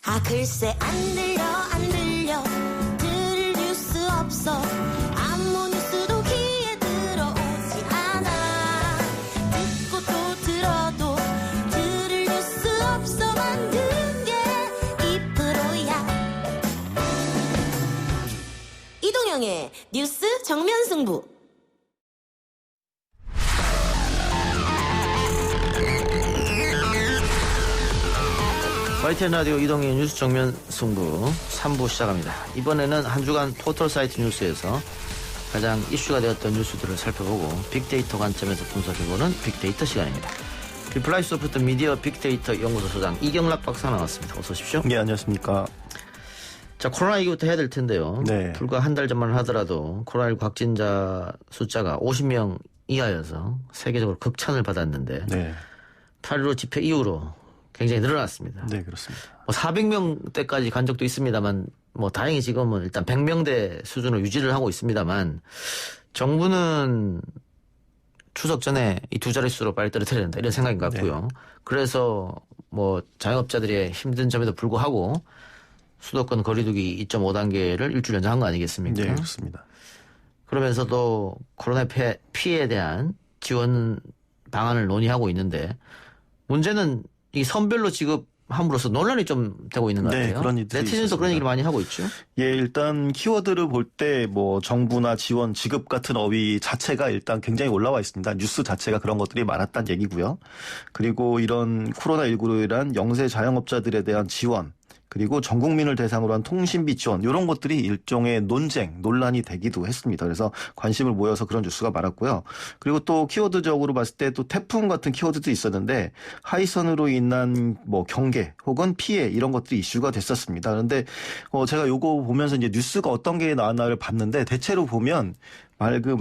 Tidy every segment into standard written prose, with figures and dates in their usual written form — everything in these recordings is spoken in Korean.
아 글쎄 안 들려 들을 뉴스 없어 아무 뉴스도 귀에 들어오지 않아 듣고 또 들어도 들을 뉴스 없어 만든 게 2%야 이동영의 뉴스 정면 승부. YTN 라디오 이동의 뉴스 정면 승부 3부 시작합니다. 이번에는 한 주간 포털사이트 뉴스에서 가장 이슈가 되었던 뉴스들을 살펴보고 빅데이터 관점에서 분석해보는 빅데이터 시간입니다. 비플라이 소프트 미디어 빅데이터 연구소 소장 이경락 박사 나왔습니다. 어서 오십시오. 네, 안녕하십니까. 자, 코로나19부터 해야 될 텐데요. 네. 불과 한 달 전만 하더라도 코로나19 확진자 숫자가 50명 이하여서 세계적으로 극찬을 받았는데 네. 8.15 집회 이후로 굉장히 늘어났습니다. 네, 그렇습니다. 400명대까지 간 적도 있습니다만 다행히 지금은 일단 100명대 수준으로 유지를 하고 있습니다만 정부는 추석 전에 이 두 자릿수로 빨리 떨어뜨려야 된다 이런 생각인 것 같고요. 네. 그래서 자영업자들의 힘든 점에도 불구하고 수도권 거리두기 2.5단계를 일주일 연장한 거 아니겠습니까? 네, 그렇습니다. 그러면서도 코로나 피해에 대한 지원 방안을 논의하고 있는데 문제는 이 선별로 지급함으로써 논란이 좀 되고 있는 것 같아요. 네, 그런 일들이 네티즌도 있었습니다. 그런 얘기를 많이 하고 있죠. 예, 일단 키워드를 볼 때 정부나 지원, 지급 같은 어휘 자체가 일단 굉장히 올라와 있습니다. 뉴스 자체가 그런 것들이 많았다는 얘기고요. 그리고 이런 코로나19로 인한 영세 자영업자들에 대한 지원, 그리고 전 국민을 대상으로 한 통신비 지원 이런 것들이 일종의 논란이 되기도 했습니다. 그래서 관심을 모여서 그런 뉴스가 많았고요. 그리고 또 키워드적으로 봤을 때 또 태풍 같은 키워드도 있었는데 하이선으로 인한 경계 혹은 피해 이런 것들이 이슈가 됐었습니다. 그런데 제가 요거 보면서 이제 뉴스가 어떤 게 나왔나를 봤는데 대체로 보면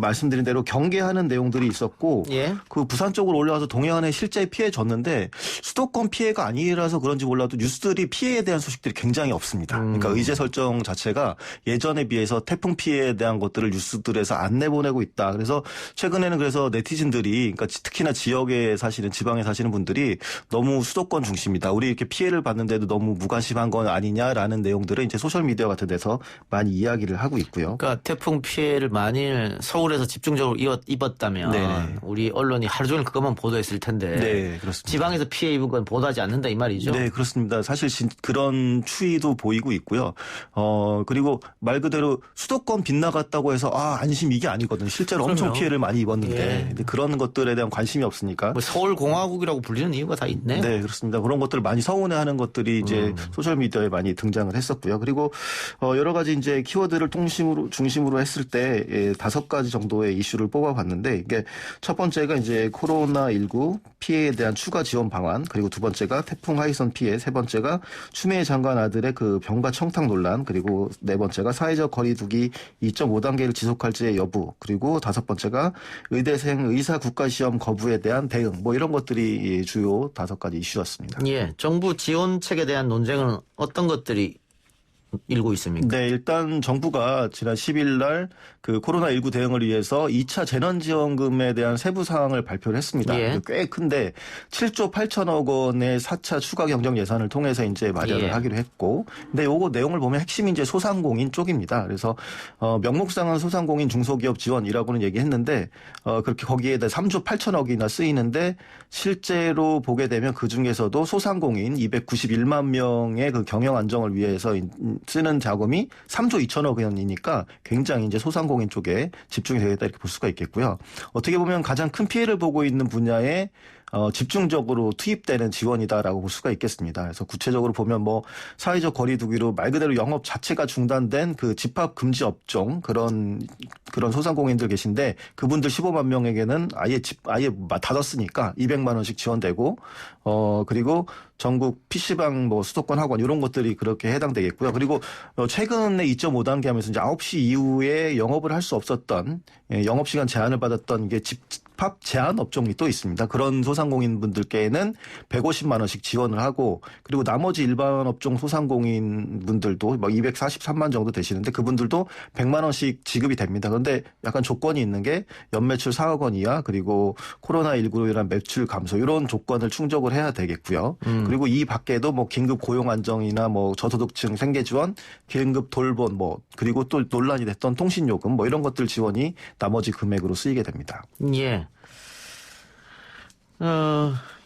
말씀드린 대로 경계하는 내용들이 있었고 예. 그 부산 쪽으로 올라와서 동해안에 실제 피해 졌는데 수도권 피해가 아니라서 그런지 몰라도 뉴스들이 피해에 대한 소식들이 굉장히 없습니다. 그러니까 의제 설정 자체가 예전에 비해서 태풍 피해에 대한 것들을 뉴스들에서 안 내보내고 있다. 그래서 최근에는 그래서 네티즌들이 그러니까 특히나 지역에 사시는 지방에 사시는 분들이 너무 수도권 중심이다. 우리 이렇게 피해를 봤는데도 너무 무관심한 건 아니냐라는 내용들을 이제 소셜 미디어 같은 데서 많이 이야기를 하고 있고요. 그러니까 태풍 피해를 만일 서울에서 집중적으로 입었다면 네네. 우리 언론이 하루 종일 그것만 보도했을 텐데 네, 그렇습니다. 지방에서 피해 입은 건 보도하지 않는다 이 말이죠. 네, 그렇습니다. 사실 그런 추이도 보이고 있고요. 그리고 말 그대로 수도권 빗나갔다고 해서 안심 이게 아니거든요. 실제로 그럼요. 엄청 피해를 많이 입었는데 예. 근데 그런 것들에 대한 관심이 없으니까. 서울공화국이라고 불리는 이유가 다 있네. 네, 그렇습니다. 그런 것들을 많이 서운해하는 것들이 이제 소셜 미디어에 많이 등장을 했었고요. 그리고 여러 가지 이제 키워드를 중심으로 했을 때 5가지 정도의 이슈를 뽑아봤는데 이게 첫 번째가 이제 코로나19 피해에 대한 추가 지원 방안, 그리고 두 번째가 태풍 하이선 피해, 세 번째가 추미애 장관 아들의 그 병가 청탁 논란, 그리고 네 번째가 사회적 거리두기 2.5단계를 지속할지의 여부, 그리고 다섯 번째가 의대생 의사 국가시험 거부에 대한 대응, 이런 것들이 주요 5가지 이슈였습니다. 예, 정부 지원책에 대한 논쟁은 어떤 것들이 일고 있습니까? 네, 일단 정부가 지난 10일 날 그 코로나19 대응을 위해서 2차 재난지원금에 대한 세부 사항을 발표를 했습니다. 예. 꽤 큰데 7조 8천억 원의 4차 추가 경정 예산을 통해서 이제 마련을 예. 하기로 했고, 근데 요거 내용을 보면 핵심이 이제 소상공인 쪽입니다. 그래서 명목상은 소상공인 중소기업 지원이라고는 얘기했는데 그렇게 거기에다 3조 8천억이나 쓰이는데 실제로 보게 되면 그 중에서도 소상공인 291만 명의 그 경영 안정을 위해서 쓰는 자금이 3조 2천억 원이니까 굉장히 이제 소상공인 쪽에 집중이 되겠다 이렇게 볼 수가 있겠고요. 어떻게 보면 가장 큰 피해를 보고 있는 분야에 집중적으로 투입되는 지원이다라고 볼 수가 있겠습니다. 그래서 구체적으로 보면 사회적 거리두기로 말 그대로 영업 자체가 중단된 그 집합 금지 업종 그런 소상공인들 계신데 그분들 15만 명에게는 아예 닫았으니까 200만 원씩 지원되고 그리고 전국 PC방 수도권 학원 이런 것들이 그렇게 해당되겠고요. 그리고 최근에 2.5단계 하면서 이제 9시 이후에 영업을 할 수 없었던 영업시간 제한을 받았던 게 집합 제한 업종이 또 있습니다. 그런 소상공인 분들께는 150만 원씩 지원을 하고 그리고 나머지 일반 업종 소상공인 분들도 뭐 243만 정도 되시는데 그분들도 100만 원씩 지급이 됩니다. 그런데 약간 조건이 있는 게 연매출 4억 원 이하 그리고 코로나19로 인한 매출 감소 이런 조건을 충족을 해야 되겠고요. 그리고 이 밖에도 뭐 긴급 고용 안정이나 뭐 저소득층 생계 지원, 긴급 돌봄 뭐 그리고 또 논란이 됐던 통신요금 뭐 이런 것들 지원이 나머지 금액으로 쓰이게 됩니다. 예.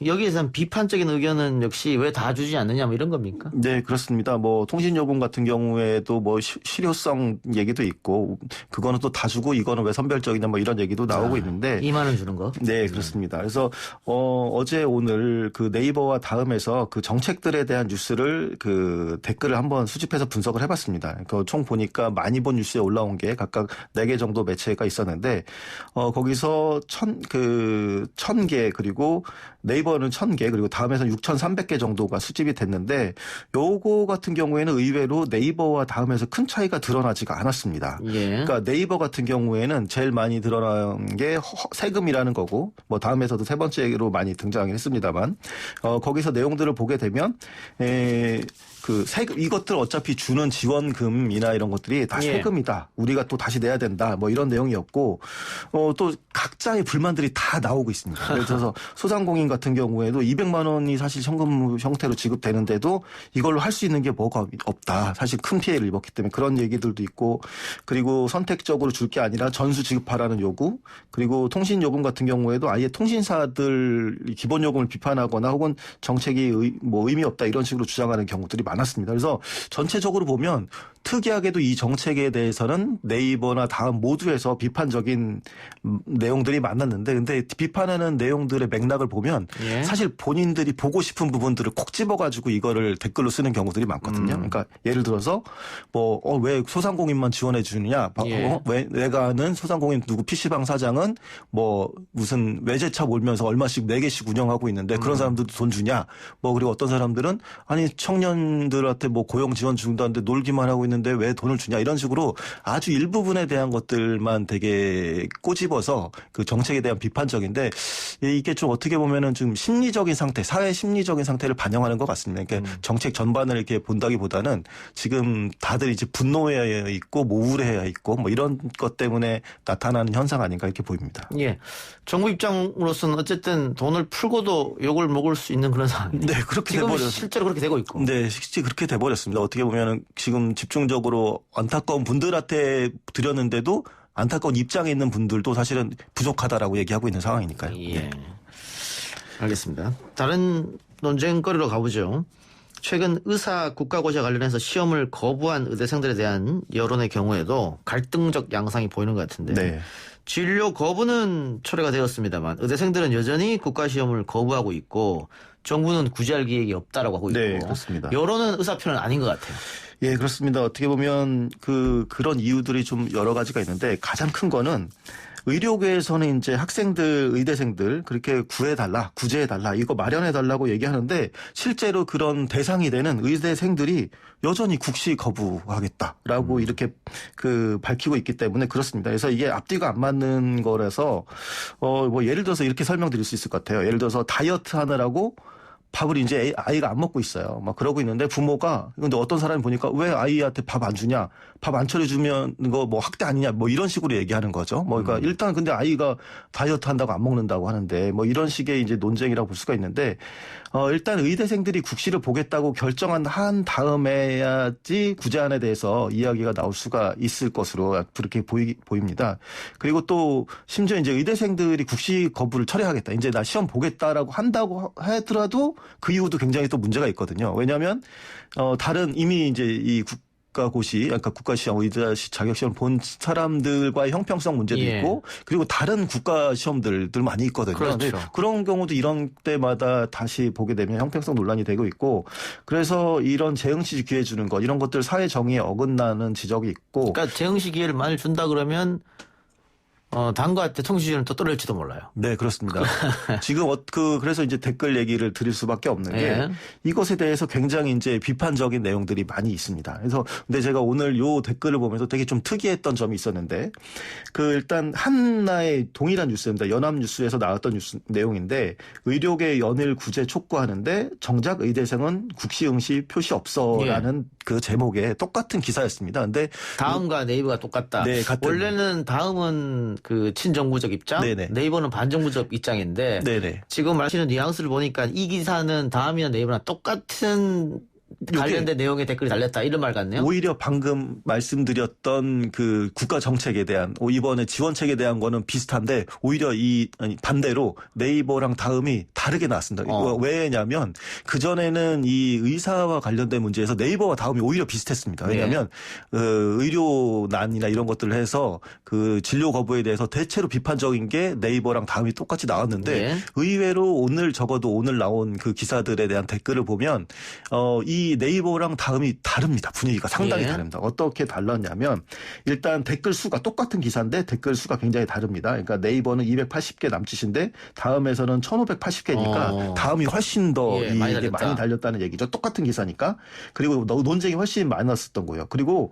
여기에선 비판적인 의견은 역시 왜 다 주지 않느냐 뭐 이런 겁니까? 네, 그렇습니다. 뭐 통신요금 같은 경우에도 뭐 실효성 얘기도 있고 그거는 또 다 주고 이거는 왜 선별적이냐 뭐 이런 얘기도 나오고 있는데 2만 원 주는 거? 네, 그렇습니다. 그래서 어제 오늘 그 네이버와 다음에서 그 정책들에 대한 뉴스를 그 댓글을 한번 수집해서 분석을 해봤습니다. 그 총 보니까 많이 본 뉴스에 올라온 게 각각 4개 정도 매체가 있었는데 거기서 1,000개 그리고 네이버는 1,000개 그리고 다음에서는 6,300개 정도가 수집이 됐는데 요거 같은 경우에는 의외로 네이버와 다음에서 큰 차이가 드러나지가 않았습니다. 예. 그러니까 네이버 같은 경우에는 제일 많이 드러난 게 세금이라는 거고 뭐 다음에서도 세 번째로 많이 등장을 했습니다만 거기서 내용들을 보게 되면 그 세금 이것들 어차피 주는 지원금이나 이런 것들이 다 예. 세금이다. 우리가 또 다시 내야 된다. 뭐 이런 내용이었고 또 각자의 불만들이 다 나오고 있습니다. 예를 들어서 소상공인 같은 경우에도 200만 원이 사실 현금 형태로 지급되는데도 이걸로 할 수 있는 게 뭐가 없다. 사실 큰 피해를 입었기 때문에 그런 얘기들도 있고 그리고 선택적으로 줄 게 아니라 전수 지급하라는 요구 그리고 통신 요금 같은 경우에도 아예 통신사들 기본 요금을 비판하거나 혹은 정책이 의미 없다 이런 식으로 주장하는 경우들이 많았습니다. 그래서 전체적으로 보면 특이하게도 이 정책에 대해서는 네이버나 다음 모두에서 비판적인 내용들이 많았는데 근데 비판하는 내용들의 맥락을 보면 예. 사실 본인들이 보고 싶은 부분들을 콕 집어가지고 이거를 댓글로 쓰는 경우들이 많거든요. 그러니까 예를 들어서 뭐 왜 소상공인만 지원해 주느냐 예. 왜 내가 아는 소상공인 누구 PC방 사장은 뭐 무슨 외제차 몰면서 얼마씩 4개씩 운영하고 있는데 그런 사람들도 돈 주냐 뭐 그리고 어떤 사람들은 아니 청년들한테 뭐 고용 지원 준다는데 놀기만 하고 있는데 왜 돈을 주냐 이런 식으로 아주 일부분에 대한 것들만 되게 꼬집어서 그 정책에 대한 비판적인데 이게 좀 어떻게 보면은 좀 심리적인 상태, 사회 심리적인 상태를 반영하는 것 같습니다. 그러니까 정책 전반을 이렇게 본다기보다는 지금 다들 이제 분노해 있고 뭐 우울해 있고 뭐 이런 것 때문에 나타나는 현상 아닌가 이렇게 보입니다. 예. 정부 입장으로서는 어쨌든 돈을 풀고도 욕을 먹을 수 있는 그런 상황. 네, 그렇게 지금 돼버렸습니다. 실제로 그렇게 되고 있고. 네, 실제 그렇게 돼버렸습니다. 어떻게 보면은 지금 집중적으로 안타까운 분들한테 드렸는데도 안타까운 입장에 있는 분들도 사실은 부족하다라고 얘기하고 있는 상황이니까요. 예. 네. 알겠습니다. 다른 논쟁거리로 가보죠. 최근 의사 국가고시와 관련해서 시험을 거부한 의대생들에 대한 여론의 경우에도 갈등적 양상이 보이는 것 같은데 네. 진료 거부는 철회가 되었습니다만 의대생들은 여전히 국가시험을 거부하고 있고 정부는 구제할 계획이 없다라고 하고 있고 네, 그렇습니다. 여론은 의사 편은 아닌 것 같아요. 예, 그렇습니다. 어떻게 보면 그런 이유들이 좀 여러 가지가 있는데 가장 큰 거는 의료계에서는 이제 학생들, 의대생들 그렇게 구해달라, 구제해달라, 이거 마련해달라고 얘기하는데 실제로 그런 대상이 되는 의대생들이 여전히 국시 거부하겠다라고 이렇게 밝히고 있기 때문에 그렇습니다. 그래서 이게 앞뒤가 안 맞는 거라서 뭐 예를 들어서 이렇게 설명드릴 수 있을 것 같아요. 예를 들어서 다이어트 하느라고 밥을 이제 아이가 안 먹고 있어요. 막 그러고 있는데 부모가 근데 어떤 사람이 보니까 왜 아이한테 밥 안 주냐? 밥 안 차려주면 이거 뭐 학대 아니냐? 뭐 이런 식으로 얘기하는 거죠. 뭐 그러니까 일단 근데 아이가 다이어트 한다고 안 먹는다고 하는데 뭐 이런 식의 이제 논쟁이라고 볼 수가 있는데 일단 의대생들이 국시를 보겠다고 결정한 다음에야지 구제안에 대해서 이야기가 나올 수가 있을 것으로 그렇게 보입니다. 그리고 또 심지어 이제 의대생들이 국시 거부를 철회하겠다. 이제 나 시험 보겠다라고 한다고 하더라도 그 이후도 굉장히 또 문제가 있거든요. 왜냐하면 다른 이미 이제 이 국가고시, 그러니까 국가시험, 의대 자격시험 본 사람들과의 형평성 문제도 예. 있고 그리고 다른 국가시험들 많이 있거든요. 그렇죠. 그런 경우도 이런 때마다 다시 보게 되면 형평성 논란이 되고 있고 그래서 이런 재응시 기회 주는 것 이런 것들 사회 정의에 어긋나는 지적이 있고 그러니까 재응시 기회를 만일 준다 그러면 당과 통신주는 또 떨어질지도 몰라요. 네, 그렇습니다. 지금 그래서 이제 댓글 얘기를 드릴 수밖에 없는 게 예. 이것에 대해서 굉장히 이제 비판적인 내용들이 많이 있습니다. 그래서 근데 제가 오늘 요 댓글을 보면서 되게 좀 특이했던 점이 있었는데 일단 한나의 동일한 뉴스입니다. 연합뉴스에서 나왔던 뉴스 내용인데 의료계 연일 구제 촉구하는데 정작 의대생은 국시응시 표시 없어라는 그 제목의 똑같은 기사였습니다. 근데 다음과 네이버가 똑같다. 네, 같은. 원래는 다음은 그 친정부적 입장, 네네. 네이버는 반정부적 입장인데 네네. 지금 말하시는 뉘앙스를 보니까 이 기사는 다음이나 네이버나 똑같은 관련된 내용의 댓글이 달렸다 이런 말 같네요. 오히려 방금 말씀드렸던 그 국가 정책에 대한 이번에 지원책에 대한 거는 비슷한데 오히려 반대로 네이버랑 다음이 다르게 나왔습니다. 왜냐면 그전에는 이 의사와 관련된 문제에서 네이버와 다음이 오히려 비슷했습니다. 왜냐면 의료난이나 이런 것들을 해서 그 진료 거부에 대해서 대체로 비판적인 게 네이버랑 다음이 똑같이 나왔는데 의외로 적어도 오늘 나온 그 기사들에 대한 댓글을 보면 이 네이버랑 다음이 다릅니다. 분위기가 상당히 다릅니다. 어떻게 달랐냐면 일단 댓글 수가 똑같은 기사인데 댓글 수가 굉장히 다릅니다. 그러니까 네이버는 280개 남짓인데 다음에서는 1580개니까 다음이 훨씬 더 많이 달렸다는 얘기죠. 똑같은 기사니까. 그리고 논쟁이 훨씬 많았었던 거예요. 그리고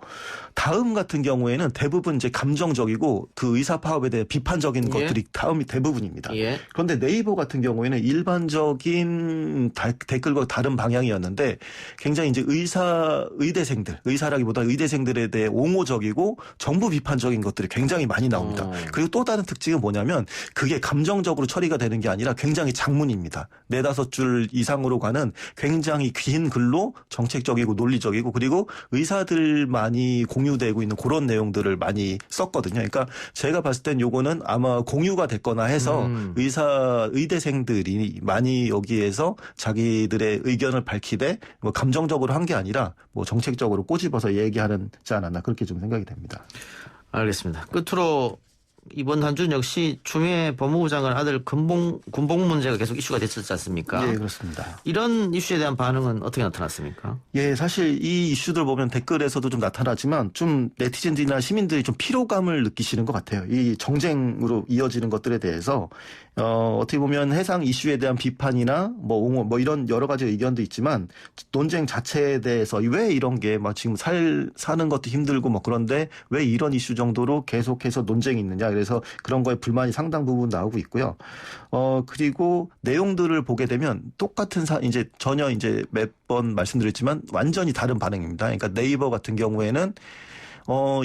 다음 같은 경우에는 대부분 이제 감정적이고 그 의사 파업에 대해 비판적인 것들이 다음이 대부분입니다. 그런데 네이버 같은 경우에는 일반적인 댓글과 다른 방향이었는데 굉장히 이제 의대생들에 대해 옹호적이고 정부 비판적인 것들이 굉장히 많이 나옵니다. 그리고 또 다른 특징은 뭐냐면 그게 감정적으로 처리가 되는 게 아니라 굉장히 장문입니다. 4-5줄 이상으로 가는 굉장히 긴 글로 정책적이고 논리적이고 그리고 의사들만이 공유되고 있는 그런 내용들을 많이 썼거든요. 그러니까 제가 봤을 땐 요거는 아마 공유가 됐거나 해서 의대생들이 많이 여기에서 자기들의 의견을 밝히되 뭐 감정적으로 한 게 아니라 뭐 정책적으로 꼬집어서 얘기하지 않았나 그렇게 좀 생각이 됩니다. 알겠습니다. 끝으로 이번 한 주는 역시 추미애 법무부 장관 아들 군복 문제가 계속 이슈가 됐었지 않습니까? 예, 그렇습니다. 이런 이슈에 대한 반응은 어떻게 나타났습니까? 예, 사실 이 이슈들 보면 댓글에서도 좀 나타나지만 좀 네티즌들이나 시민들이 좀 피로감을 느끼시는 것 같아요. 이 정쟁으로 이어지는 것들에 대해서 어떻게 보면 해상 이슈에 대한 비판이나 뭐 옹호 뭐 이런 여러 가지 의견도 있지만 논쟁 자체에 대해서 왜 이런 게 막 지금 사는 것도 힘들고 뭐 그런데 왜 이런 이슈 정도로 계속해서 논쟁이 있느냐. 그래서 그런 거에 불만이 상당 부분 나오고 있고요. 그리고 내용들을 보게 되면 똑같은 이제 전혀 이제 몇 번 말씀드렸지만 완전히 다른 반응입니다. 그러니까 네이버 같은 경우에는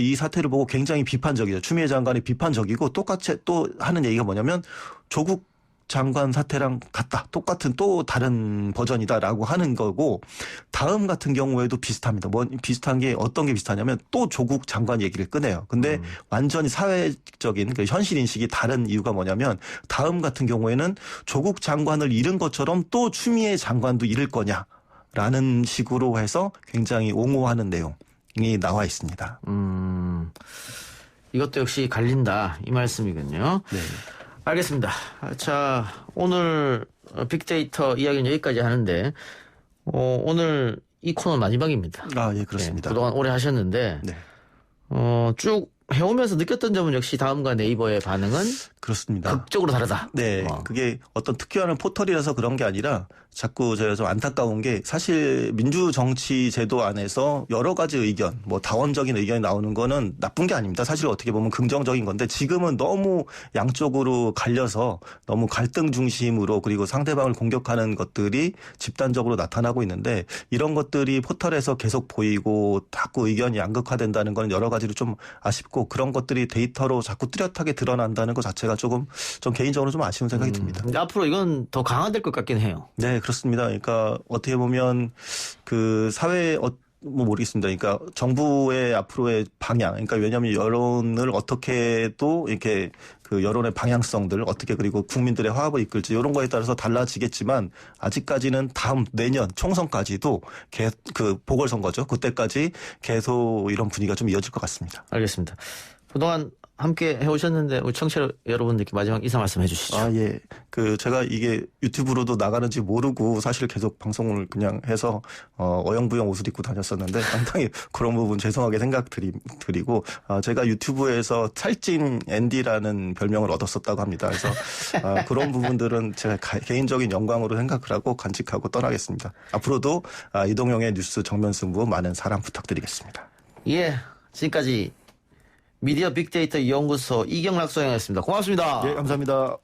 이 사태를 보고 굉장히 비판적이죠. 추미애 장관이 비판적이고 똑같이 또 하는 얘기가 뭐냐면 조국 장관 사태랑 같다. 똑같은 또 다른 버전이다라고 하는 거고 다음 같은 경우에도 비슷합니다. 비슷한 게 어떤 게 비슷하냐면 또 조국 장관 얘기를 꺼내요. 근데 완전히 사회적인 그 현실 인식이 다른 이유가 뭐냐면 다음 같은 경우에는 조국 장관을 잃은 것처럼 또 추미애 장관도 잃을 거냐라는 식으로 해서 굉장히 옹호하는 내용이 나와 있습니다. 이것도 역시 갈린다 이 말씀이군요. 네. 알겠습니다. 자, 오늘 빅데이터 이야기는 여기까지 하는데 오늘 이 코너 마지막입니다. 아, 예, 그렇습니다. 그동안 오래 하셨는데 네. 쭉 해오면서 느꼈던 점은 역시 다음과 네이버의 반응은 그렇습니다. 극적으로 다르다. 네, 그게 어떤 특유한 포털이라서 그런 게 아니라 자꾸 제가 좀 안타까운 게 사실 민주정치 제도 안에서 여러 가지 의견, 뭐 다원적인 의견이 나오는 거는 나쁜 게 아닙니다. 사실 어떻게 보면 긍정적인 건데 지금은 너무 양쪽으로 갈려서 너무 갈등 중심으로 그리고 상대방을 공격하는 것들이 집단적으로 나타나고 있는데 이런 것들이 포털에서 계속 보이고 자꾸 의견이 양극화된다는 건 여러 가지로 좀 아쉽고 그런 것들이 데이터로 자꾸 뚜렷하게 드러난다는 것 자체가 좀 개인적으로 좀 아쉬운 생각이 듭니다. 앞으로 이건 더 강화될 것 같긴 해요. 네, 그렇습니다. 그러니까 어떻게 보면 그 사회 뭐 모르겠습니다. 그러니까 정부의 앞으로의 방향, 그러니까 왜냐하면 여론을 어떻게도 이렇게 그 여론의 방향성들 어떻게 그리고 국민들의 화합을 이끌지 이런 거에 따라서 달라지겠지만 아직까지는 다음 내년 총선까지도 그 보궐선거죠. 그때까지 계속 이런 분위기가 좀 이어질 것 같습니다. 알겠습니다. 그동안 함께 해오셨는데 우리 청취자 여러분들께 마지막 인사 말씀 해주시죠. 아, 예. 제가 이게 유튜브로도 나가는지 모르고 사실 계속 방송을 그냥 해서, 어영부영 옷을 입고 다녔었는데 상당히 그런 부분 죄송하게 생각드리고, 제가 유튜브에서 살찐 앤디라는 별명을 얻었었다고 합니다. 그래서, 그런 부분들은 제가 개인적인 영광으로 생각을 하고 간직하고 떠나겠습니다. 앞으로도, 이동영의 뉴스 정면 승부 많은 사랑 부탁드리겠습니다. 예, 지금까지 미디어 빅데이터 연구소 이경락 소장이었습니다. 고맙습니다. 예, 감사합니다.